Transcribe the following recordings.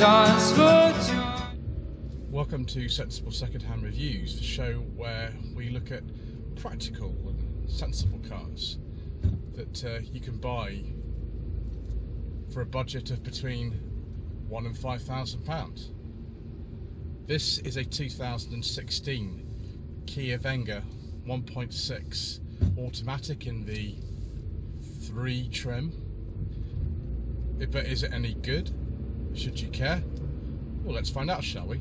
dance for joy. Welcome to Sensible Secondhand Reviews, the show where we look at practical and sensible cars that you can buy for a budget of between £1,000 and £5,000. This is a 2016 Kia Venga 1.6 automatic in the 3 trim. But is it any good? Should you care? Well, let's find out, shall we?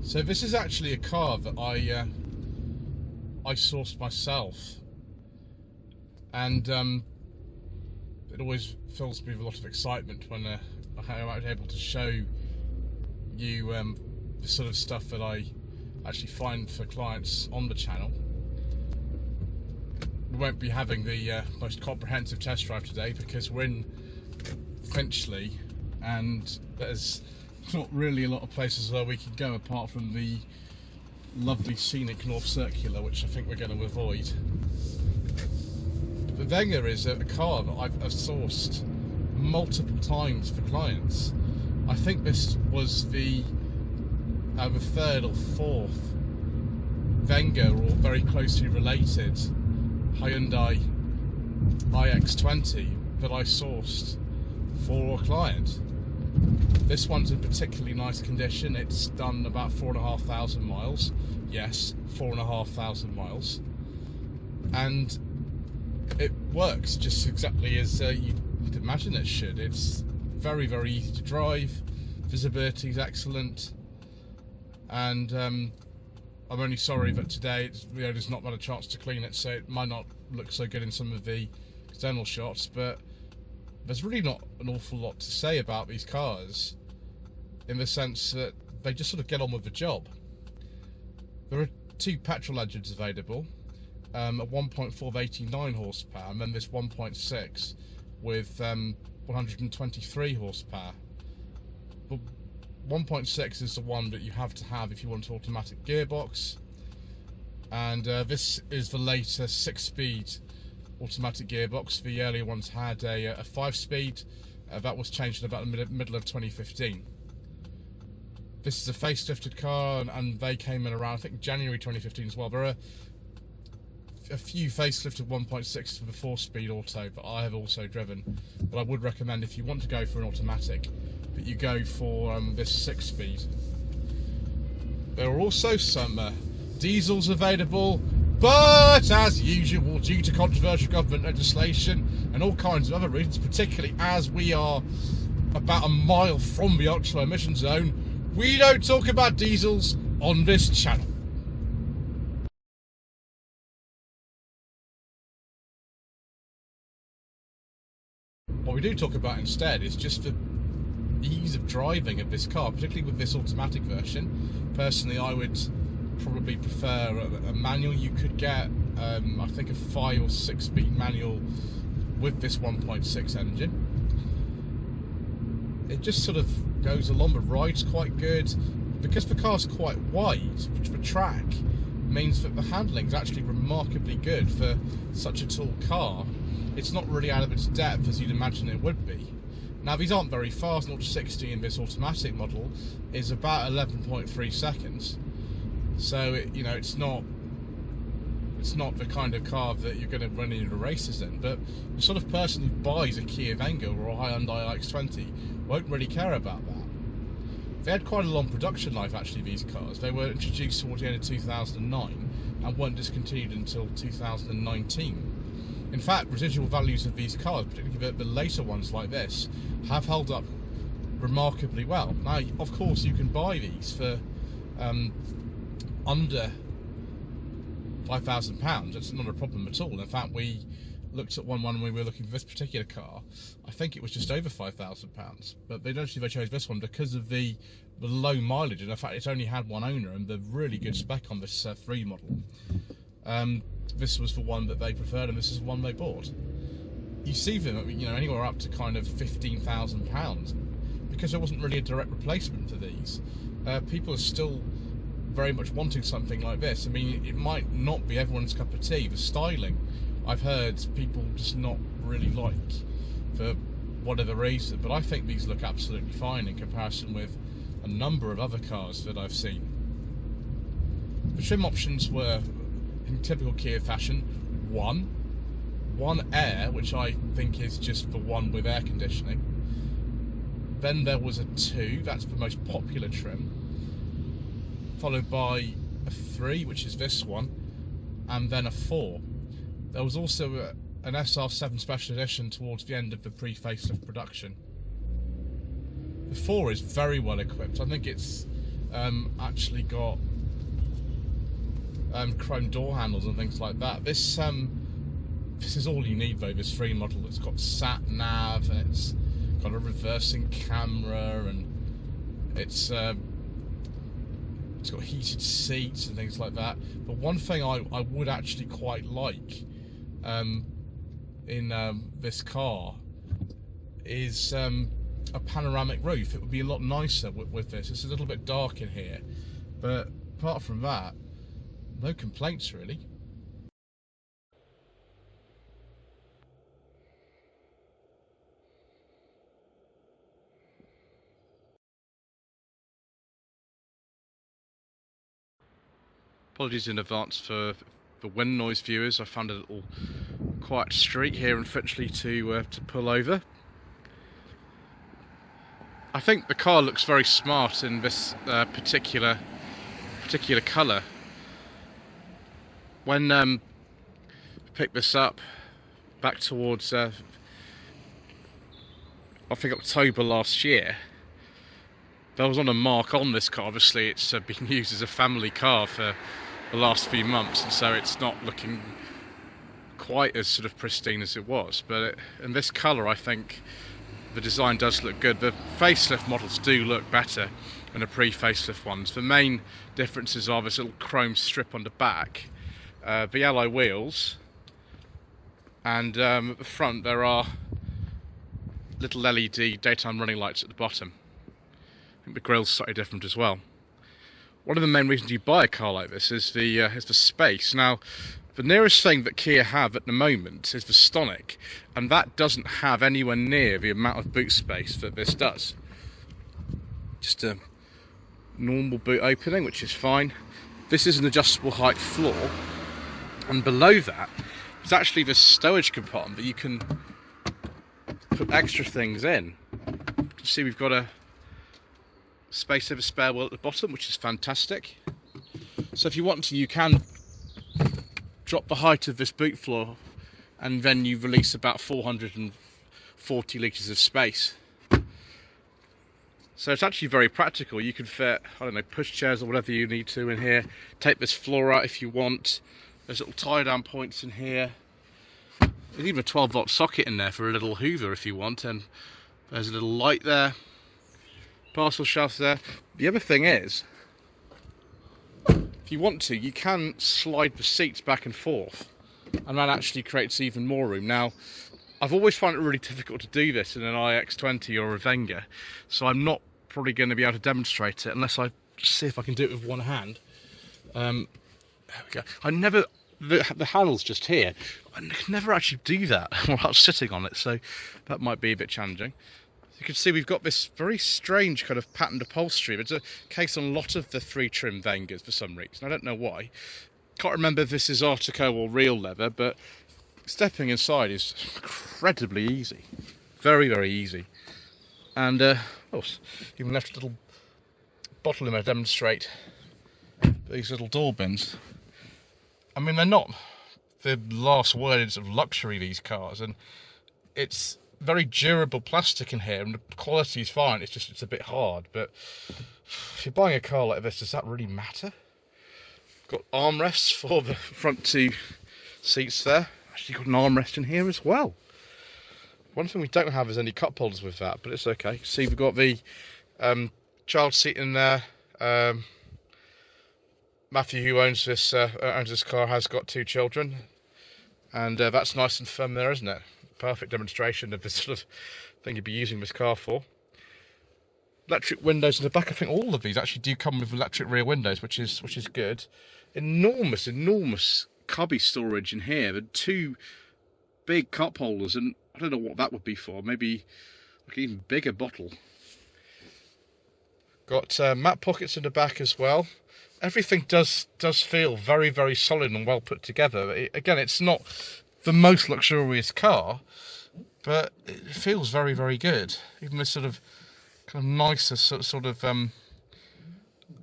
So this is actually a car that I sourced myself, and it always fills me with a lot of excitement when I'm able to show you the sort of stuff that I actually find for clients on the channel. We won't be having the most comprehensive test drive today because we're in Finchley and there's not really a lot of places where we can go apart from the lovely scenic North Circular, which I think we're going to avoid. The Venga is a car that I've sourced multiple times for clients. I think this was the third or fourth Venga, or very closely related Hyundai iX20 that I sourced for a client. This one's in particularly nice condition. It's done about 4,500 miles. Yes, 4,500 miles. And it works just exactly as you'd imagine it should. It's very, very easy to drive. Visibility is excellent. And I'm only sorry that today there's not had a chance to clean it, so it might not look so good in some of the external shots, but there's really not an awful lot to say about these cars, in the sense that they just sort of get on with the job. There are 2 petrol engines available, a 1.4 of 89 horsepower, and then this 1.6 with 123 horsepower. But 1.6 is the one that you have to have if you want an automatic gearbox, and this is the later 6-speed automatic gearbox. The earlier ones had a 5-speed. That was changed in about the middle of 2015. This is a facelifted car, and they came in around, I think, January 2015 as well. There are a few facelifted 1.6 for the 4-speed auto that I have also driven, but I would recommend, if you want to go for an automatic, that you go for this 6-speed. There are also some diesels available, but as usual, due to controversial government legislation and all kinds of other reasons, particularly as we are about a mile from the ultra emission zone, we don't talk about diesels on this channel. What we do talk about instead is just the ease of driving of this car, particularly with this automatic version. Personally, I would probably prefer a manual. You could get I think a 5 or 6-speed manual with this 1.6 engine. It just sort of goes along, the ride's quite good. Because the car's quite wide, the track means that the handling is actually remarkably good for such a tall car. It's not really out of its depth as you'd imagine it would be. Now, these aren't very fast. 0 to 60 in this automatic model is about 11.3 seconds. So it's not the kind of car that you're going to run into races in. But the sort of person who buys a Kia Venga or a Hyundai iX20 won't really care about that. They had quite a long production life, actually, these cars. They were introduced towards the end of 2009 and weren't discontinued until 2019. In fact, residual values of these cars, particularly the later ones like this, have held up remarkably well. Now, of course, you can buy these for under £5,000. That's not a problem at all. In fact, we looked at one when we were looking for this particular car. I think it was just over £5,000, but they chose this one because of the low mileage, and in fact, it's only had one owner and the really good spec on this 3 model. This was the one that they preferred, and this is the one they bought. You see them, anywhere up to kind of £15,000, because there wasn't really a direct replacement for these. People are still very much wanting something like this. I mean, it might not be everyone's cup of tea. The styling, I've heard people just not really like for whatever reason, but I think these look absolutely fine in comparison with a number of other cars that I've seen. The trim options were, in typical Kia fashion, one Air, which I think is just the one with air conditioning. Then there was a 2, that's the most popular trim, followed by a 3, which is this one, and then a 4. There was also an SR7 Special Edition towards the end of the pre-facelift production. The 4 is very well equipped. I think it's actually got chrome door handles and things like that. This is all you need though, this 3 model. It's got sat nav, and it's got a reversing camera, and it's got heated seats and things like that. But one thing I would actually quite like in this car is a panoramic roof. It would be a lot nicer with this. It's a little bit dark in here, but apart from that, no complaints really. Apologies in advance for the wind noise viewers. I found a little quiet street here in Finchley to pull over. I think the car looks very smart in this particular colour. When I picked this up back towards I think October last year, there was on a mark on this car. Obviously it's been used as a family car for the last few months, and so it's not looking quite as sort of pristine as it was, but in this colour I think the design does look good. The facelift models do look better than the pre-facelift ones. The main differences are this little chrome strip on the back, the alloy wheels, and at the front there are little LED daytime running lights at the bottom. I think the grille's slightly different as well. One of the main reasons you buy a car like this is the space. Now, the nearest thing that Kia have at the moment is the Stonic, and that doesn't have anywhere near the amount of boot space that this does. Just a normal boot opening, which is fine. This is an adjustable height floor, and below that there's actually this stowage compartment that you can put extra things in. You can see we've got a space of a spare wheel at the bottom, which is fantastic. So if you want to, you can drop the height of this boot floor, and then you release about 440 litres of space. So it's actually very practical. You can fit, I don't know, push chairs or whatever you need to in here. Take this floor out if you want. There's little tie down points in here. There's even a 12-volt socket in there for a little hoover if you want, and there's a little light there. Parcel shelves there. The other thing is, if you want to, you can slide the seats back and forth, and that actually creates even more room. Now, I've always found it really difficult to do this in an iX20 or a Venga, so I'm not probably going to be able to demonstrate it unless I see if I can do it with one hand. There we go. The handle's just here. I can never actually do that while sitting on it, so that might be a bit challenging. You can see we've got this very strange kind of patterned upholstery. It's a case on a lot of the 3-trim Vengas for some reason. I don't know why. Can't remember if this is Artico or real leather, but stepping inside is incredibly easy. Very, very easy. And, oh, even left a little bottle in there to demonstrate these little door bins. I mean, they're not the last words of luxury, these cars, and it's very durable plastic in here, and the quality is fine. It's a bit hard, but if you're buying a car like this, does that really matter? Got armrests for the front 2 seats there. Actually got an armrest in here as well. One thing we don't have is any cup holders with that, but it's okay. See, we've got the child seat in there. Matthew, who owns this car, has got 2 children, and that's nice and firm there, isn't it? Perfect demonstration of the sort of thing you'd be using this car for. electric windows in the back. I think all of these actually do come with electric rear windows, which is good. Enormous cubby storage in here. There are 2 big cup holders, and I don't know what that would be for. Maybe like an even bigger bottle. Got map pockets in the back as well. Everything does feel very solid and well put together. Again, it's not the most luxurious car, but it feels very good. Even this sort of kind of nicer sort of I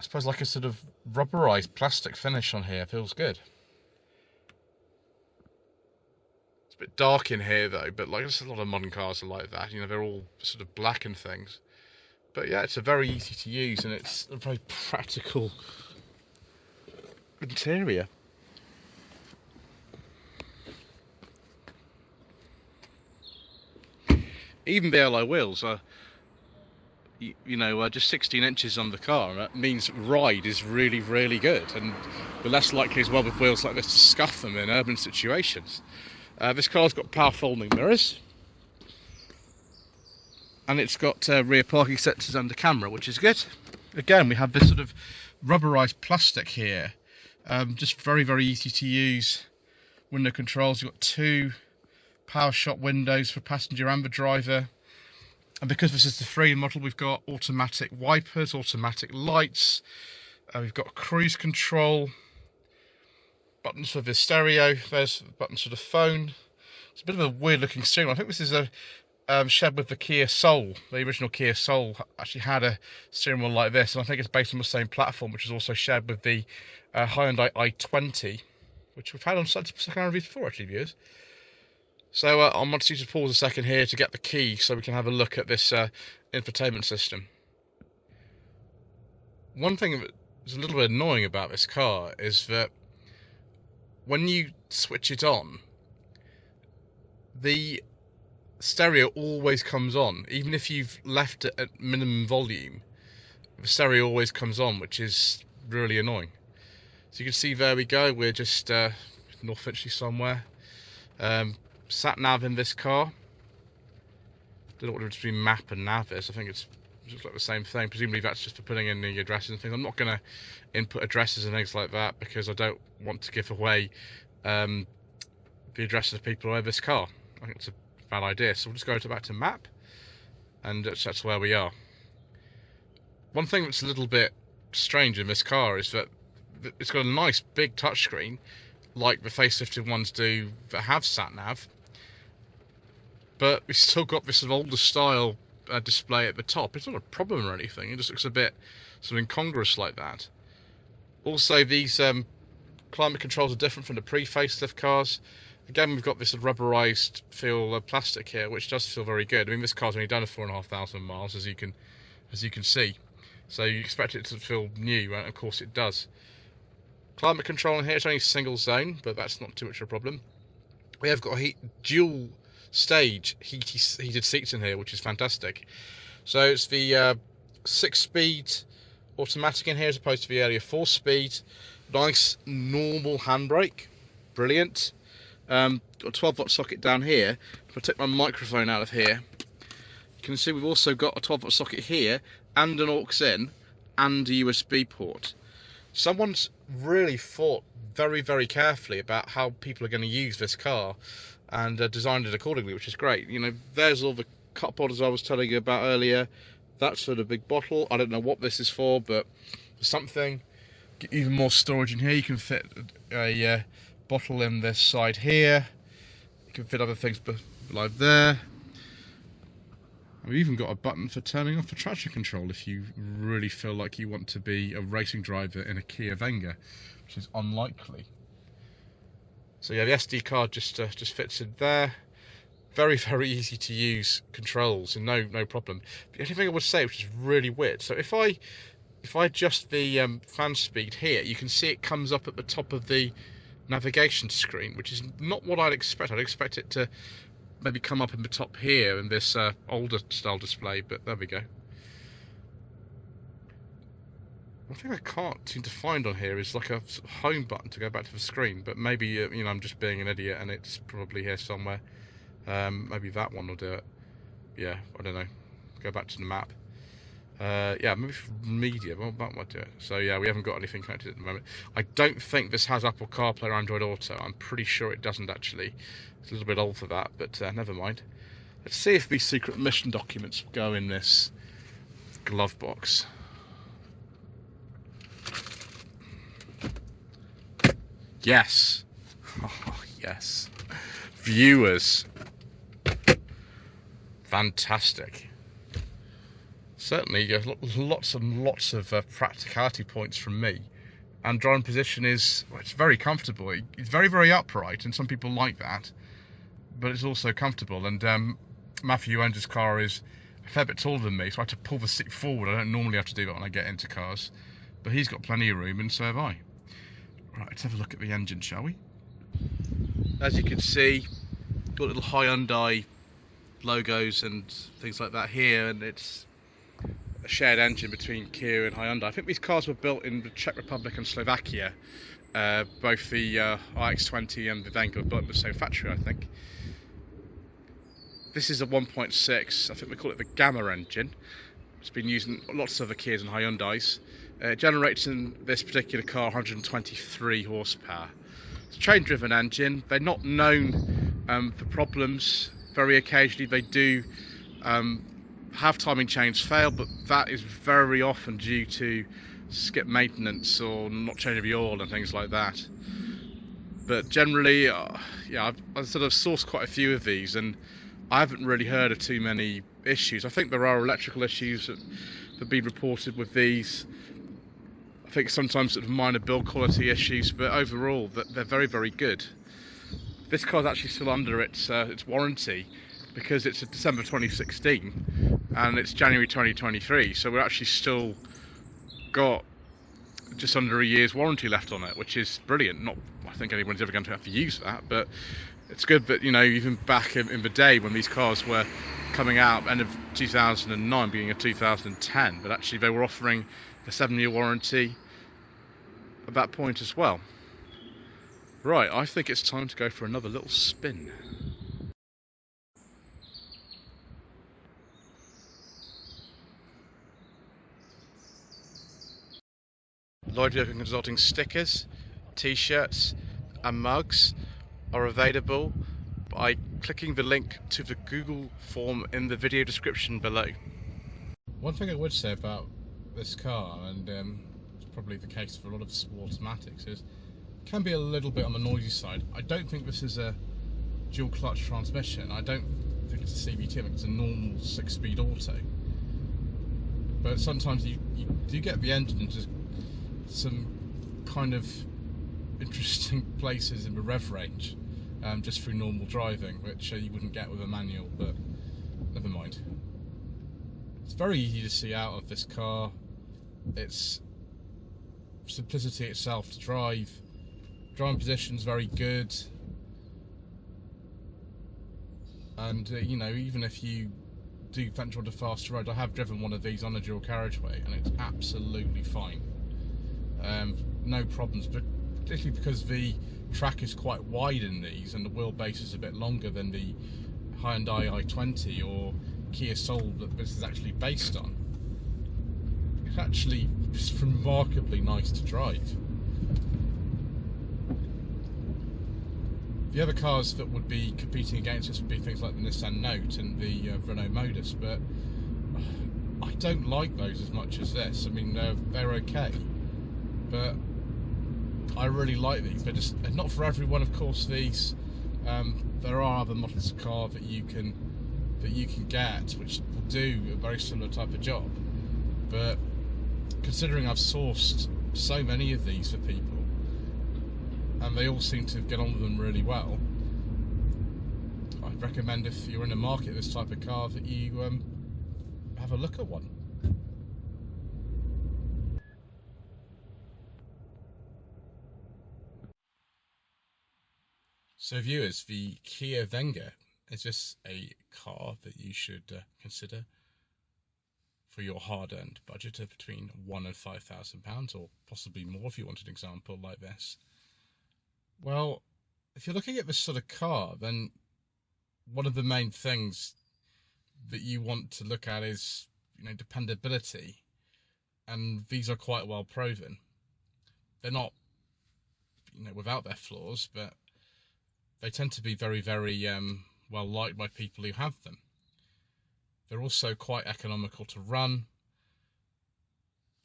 suppose like a sort of rubberized plastic finish on here feels good. It's a bit dark in here though, but like there's a lot of modern cars are like that. You know, they're all sort of black and things. But yeah, it's a very easy to use and it's a very practical interior. Even the alloy wheels are, just 16 inches on the car. That means ride is really good, and we're less likely as well with wheels like this to scuff them in urban situations. This car's got power folding mirrors, and it's got rear parking sensors and a camera, which is good. Again, we have this sort of rubberized plastic here, just very easy to use. Window controls. You've got 2 power shop windows for passenger and the driver, and because this is the 3 model, we've got automatic wipers, automatic lights, we've got cruise control, buttons for the stereo, there's buttons for the phone. It's a bit of a weird looking steering wheel. I think this is a shared with the Kia Soul. The original Kia Soul actually had a steering wheel like this, and I think it's based on the same platform, which is also shared with the Hyundai i20, which we've had on Sensible Secondhand Reviews before, actually, viewers. So I want you to pause a second here to get the key so we can have a look at this infotainment system. One thing that's a little bit annoying about this car is that when you switch it on, the stereo always comes on. Even if you've left it at minimum volume, the stereo always comes on, which is really annoying. So you can see there we go, we're just North Finchley somewhere. Sat nav in this car. Don't know what the difference between map and nav is. I think it's just like the same thing. Presumably that's just for putting in the addresses and things. I'm not going to input addresses and things like that because I don't want to give away the addresses of people who own this car. I think it's a bad idea. So we'll just go back to map, and that's where we are. One thing that's a little bit strange in this car is that it's got a nice big touchscreen, like the facelifted ones do that have sat nav, but we've still got this sort of older style display at the top. It's not a problem or anything, it just looks a bit sort of incongruous like that. Also, these climate controls are different from the pre-facelift cars. Again, we've got this sort of rubberized feel plastic here, which does feel very good. I mean, this car's only done 4,500 miles, as you can see, so you expect it to feel new, and of course it does. Climate control in here, it's only single zone, but that's not too much of a problem. We have got dual stage heated seats in here, which is fantastic. So it's the 6-speed automatic in here as opposed to the earlier 4-speed. Nice normal handbrake, brilliant. Got a 12-volt socket down here. If I take my microphone out of here, you can see we've also got a 12-volt socket here and an aux in and a USB port. Someone's really thought very carefully about how people are going to use this car and designed it accordingly, which is great. You know, there's all the cup holders I was telling you about earlier. That's for the big bottle. I don't know what this is for, but for something. Get even more storage in here. You can fit a bottle in this side here. You can fit other things like there. We've even got a button for turning off the traction control if you really feel like you want to be a racing driver in a Kia Venga, which is unlikely. So yeah, the SD card just fits in there. Very easy to use controls and no problem. The only thing I would say, which is really weird, so if I adjust the fan speed here, you can see it comes up at the top of the navigation screen, which is not what I'd expect. I'd expect it to maybe come up in the top here in this older style display, but there we go. One thing I can't seem to find on here is like a home button to go back to the screen, but maybe you know, I'm just being an idiot and it's probably here somewhere. Maybe that one will do it. Yeah, I don't know. Go back to the map. Yeah, maybe for media, that might do it. So yeah, we haven't got anything connected at the moment. I don't think this has Apple CarPlay or Android Auto. I'm pretty sure it doesn't actually. It's a little bit old for that, but never mind. Let's see if these secret mission documents go in this glove box. Yes. Oh, yes. Viewers. Fantastic. Certainly, lots and lots of practicality points from me. And driving position is, well, it's very comfortable. It's very, very upright, and some people like that. But it's also comfortable. And Matthew Ender's car is a fair bit taller than me, so I have to pull the seat forward. I don't normally have to do that when I get into cars. But he's got plenty of room, and so have I. Right, let's have a look at the engine, shall we? As you can see, got little Hyundai logos and things like that here, and it's a shared engine between Kia and Hyundai. I think these cars were built in the Czech Republic and Slovakia. Both the iX20 and the Venga were built in the same factory, I think. This is a 1.6, I think we call it the Gamma engine. It's been used in lots of other Kias and Hyundais. It generates in this particular car 123 horsepower. It's a train-driven engine. They're not known for problems. Very occasionally they do have timing chains fail, but that is very often due to skip maintenance or not changing the oil and things like that. But generally, yeah, I've sort of sourced quite a few of these, and I haven't really heard of too many issues. I think there are electrical issues that have been reported with these. I think sometimes sort of minor build quality issues, but overall they're very, very good. This car's actually still under its warranty, because it's December 2016 and it's January 2023, so we're actually still got just under a year's warranty left on it, which is brilliant. Not, I think anyone's ever going to have to use that, but it's good that, you know, even back in the day when these cars were coming out, end of 2009, beginning of 2010, but actually they were offering a 7-year warranty at that point as well. Right, I think it's time to go for another little spin. Lloyd Consulting stickers, t-shirts and mugs are available by clicking the link to the Google form in the video description below. One thing I would say about this car, and it's probably the case for a lot of automatics, is it can be a little bit on the noisy side. I don't think this is a dual clutch transmission. I don't think it's a CVT. I think it's a normal 6-speed auto. But sometimes you do get the engine into some kind of interesting places in the rev range, just through normal driving, which you wouldn't get with a manual, but never mind. It's very easy to see out of this car. It's simplicity itself to drive. Driving position's very good, and you know, even if you do venture onto faster roads, I have driven one of these on a dual carriageway and it's absolutely fine. No problems, but particularly because the track is quite wide in these and the wheelbase is a bit longer than the Hyundai i20 or Kia Soul that this is actually based on. It's actually just remarkably nice to drive. The other cars that would be competing against this would be things like the Nissan Note and the Renault Modus, but I don't like those as much as this. I mean, they're okay, but I really like these. They're not for everyone, of course. These there are other models of car that you can get which will do a very similar type of job, but considering I've sourced so many of these for people and they all seem to get on with them really well, I'd recommend, if you're in the market for this type of car, that you have a look at one. So viewers, the Kia Venga, is this a car that you should consider for your hard-earned budget of between £1,000 and £5,000, or possibly more if you want an example like this? Well, if you're looking at this sort of car, then one of the main things that you want to look at is dependability, and these are quite well proven. They're not without their flaws, but they tend to be very, very well liked by people who have them. They're also quite economical to run.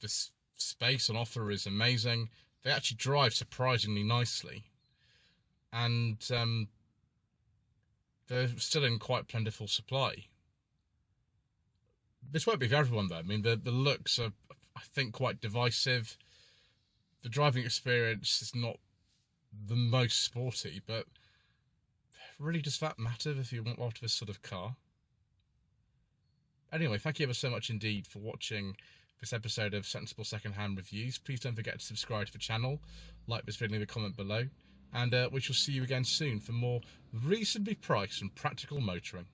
This space on offer is amazing. They actually drive surprisingly nicely, and they're still in quite plentiful supply. This won't be for everyone though. I mean, the looks are, I think, quite divisive. The driving experience is not the most sporty, but really, does that matter if you want after this sort of car? Anyway, thank you ever so much indeed for watching this episode of Sensible Secondhand Reviews. Please don't forget to subscribe to the channel, like this video, leave a comment below, and we shall see you again soon for more reasonably priced and practical motoring.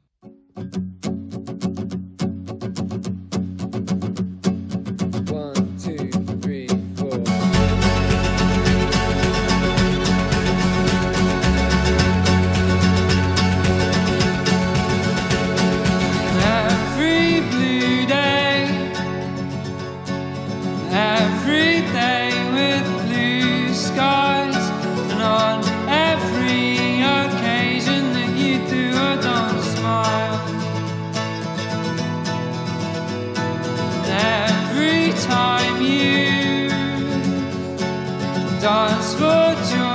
1, 2, 3, 4. Every blue day, every day with blue skies, and on every occasion that you do or don't smile. Every time you dance for joy.